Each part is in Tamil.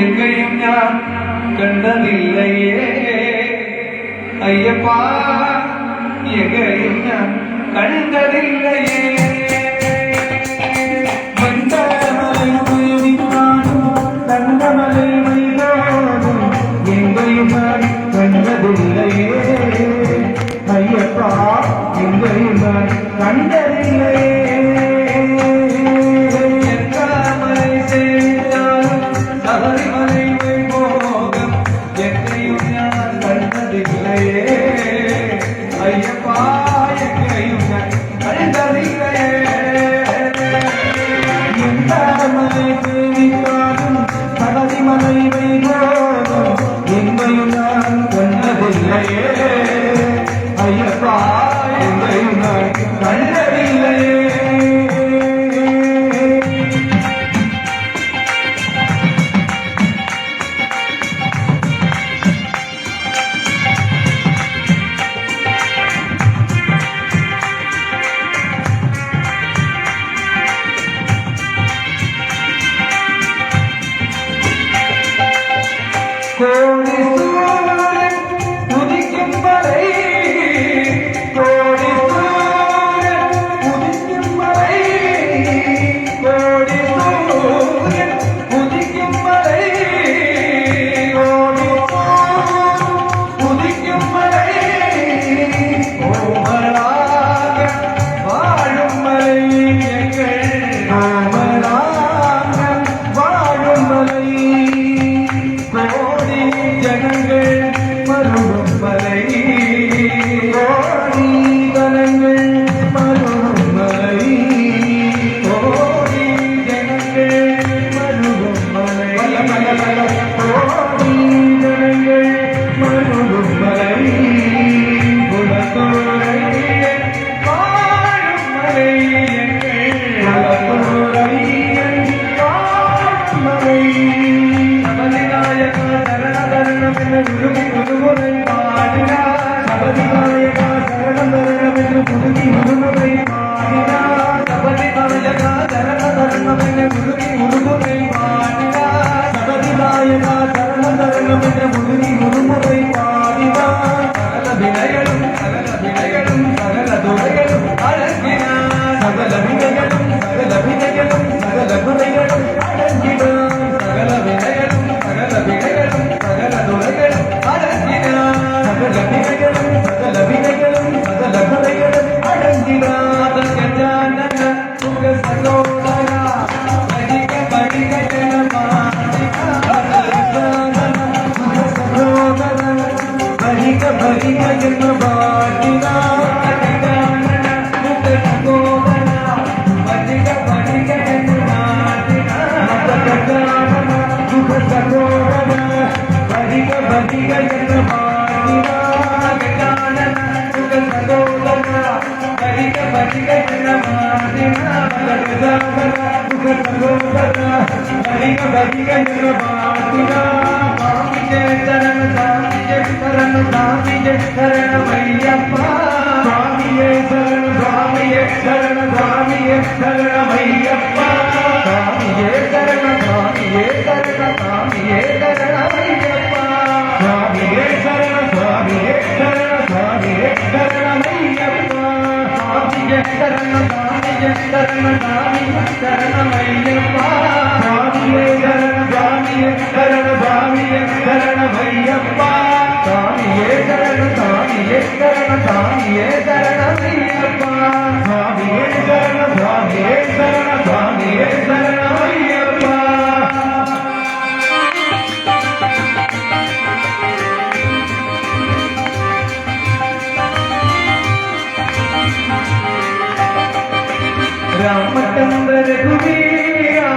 எங்கேயும் நான் கண்டதில்லையே ஐயப்பா, எங்கேயும் நான் கண்டதில்லையே. எங்கேயும் நான் கண்டதில்லையே ஐயப்பா, எங்கேயும் நான் கண்டதில்லையே. ஐயப்பா, எங்கேயும் நான் கண்டதில்லையே. எந்த மலை தேவித்தாலும் சபரிமலை வைபோகம் எங்கேயும் நான் கண்டதில்லையே ஐயப்பா, எங்கேயும் நான் கண்டதில்லையே. கோடி சூரியன் உதிக்கும் வரை, கோடி சூரியன் உதிக்கும் வரை, கோடி சூரியன் உதிக்கும் வரை, கோடி உதிக்கும் வரை, ஓமராக வாழும் மலை எங்கள், ஓமராக வாழும் மலை, ஜனங்கள் மருகும் மலை, கோடி ஜனங்கள் மருகும் மலை, கோடி ஜனங்கள் மருகும் மலை, கோடி ஜனங்கள் மருகும் மலை, குலத்தோரையன் வாழும் மலை எங்கள், குலத்தோரையன் வாழும் மலை. குருவி குருமுறை பாடினார், சபதிநாயகா சரணம் தரணம் என்று குருவி குருமுறை பாடினார், சபதிநாயகா சரணம் தரணம் என்று குருவி குருமுறை பாடினார், சபதிநாயகா சரணம் தரணம் என்று குருவி குருமுறை பாடினார். சகல வினைகளும் சகல வினைகளும் சகல துறைகளும் அடங்கினார், சகல வினைகளும் சகல வினைகளும் சகல குறைகளும் அடங்கினார், சகல வினைகளும் சகல வினைகளும் சகல துறைகளும் அடங்கினார், சகல வினைகளும் சகல வினைகளும் சகல குறைகளும் அடங்கினார். கஜானன சுக சகோதரா படிக படிக ஜனமாடினார், கஜானன சுக சகோதரா படிக படிக ஜனமாடினார், கஜானன சுக சகோதரா படிக படிக ஜனமாடினார், கஜானன சுக சகோதரா படிக படிக ஜனமாடினார், கஜானன சுக சகோதரா படிக படிக ஜனமாடினார், கஜானன சுக சகோதரா படிக படிக ஜனமாடினார். சாமியே சரண சாமியே சரண சாமியே சரணமையப்பா, சாமியே சரண சாமியே சரண சாமியே சரணமையப்பா, சாமியே சரண சாமியே சரண சாமியே சரணமையப்பா, சாமியே சரண சாமியே சரண சாமியே சரணமையப்பா, சாமியே சரண சாமியே சரண சாமியே சரணமையப்பா, சாமியே சரண சாமியே சரண சாமியே சரணமையப்பா, சாமியே சரண சாமியே சரண சாமியே சரணமையப்பா, சாமியே சரண சாமியே சரண சாமியே சரணமையப்பா. रामचंद्र रघुवीरा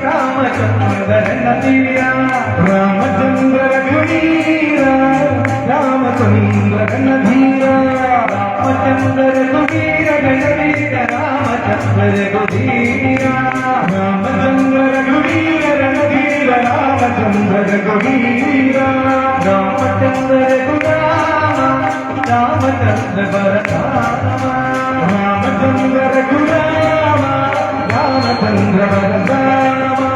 रामचंद्र नबीरा, रामचंद्र रघुवीरा रामचंद्र नबीरा, रामचंद्र रघुवीरा नबीरा, रामचंद्र रघुवीरा, रामचंद्र रघुवीरा नबीरा, रामचंद्र रघुवीरा, रामचंद्र रघुरामा रामचंद्र बरदामा, रामचंद्र रघुरामा रामचंद्र बरदामा,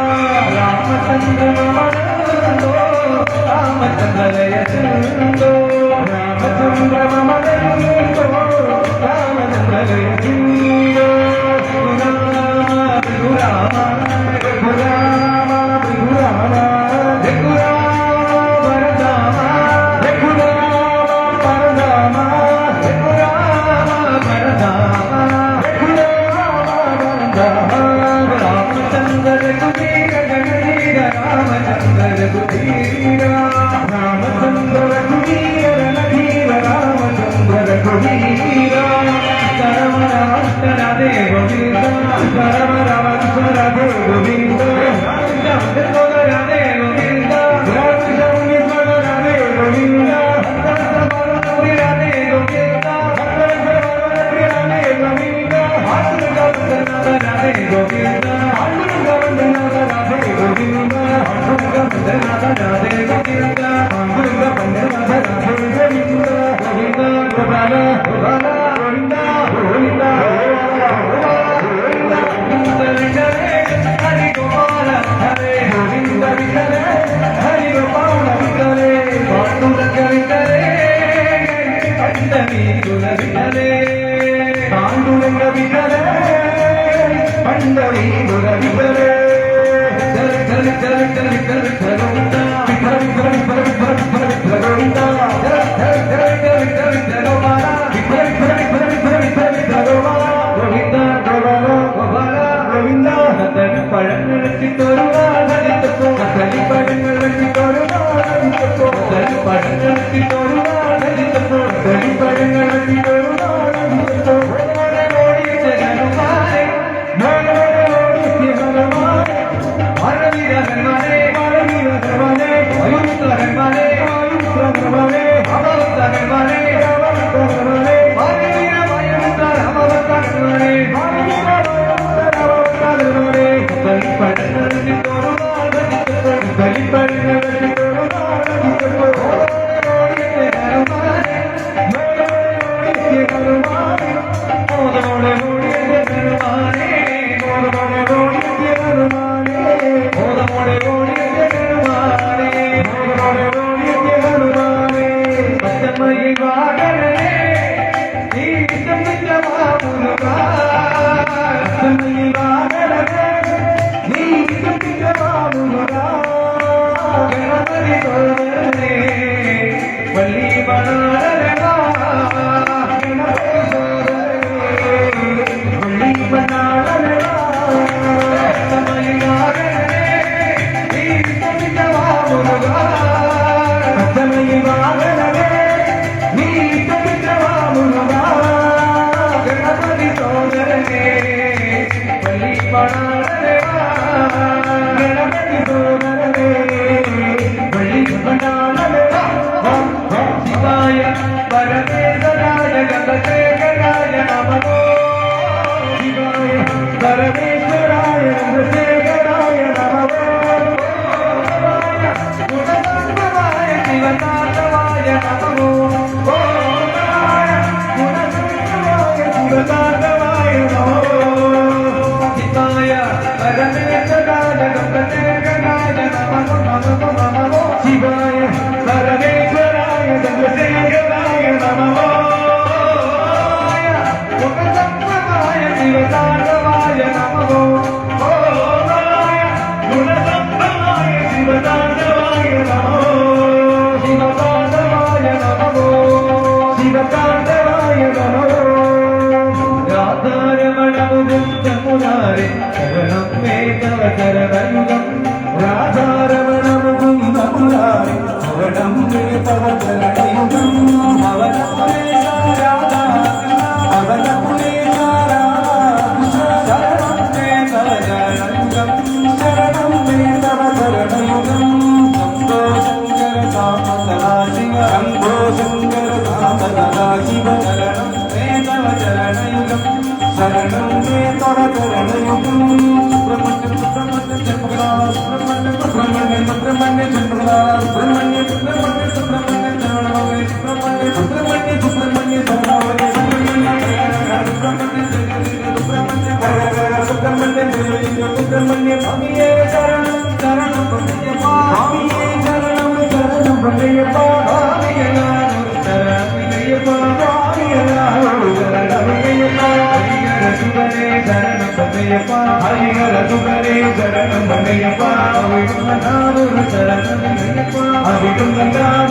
വെട്ടിത്തൊരു നാടടിച്ചപ്പോ കളിപ്പഴങ്ങൾ വെട്ടിത്തൊരു നാടടിച്ചപ്പോ കളിപ്പഴങ്ങൾ വെട്ടിത്തൊരു നാടടിച്ചപ്പോ കളിപ്പഴങ്ങൾ വെട്ടിത്തൊരു നാടടിച്ചപ്പോ ഓടിയ ഹനുമാനെ ഓടിയ ഹനുമാനെ മഴവീരഹന്മാനെ മഴവീരഹന്മാനെ ആയുധഹന്മാനെ ആയുധഹന്മാനെ അവധഹന്മാനെ അവധഹന്മാനെ Hare Krishna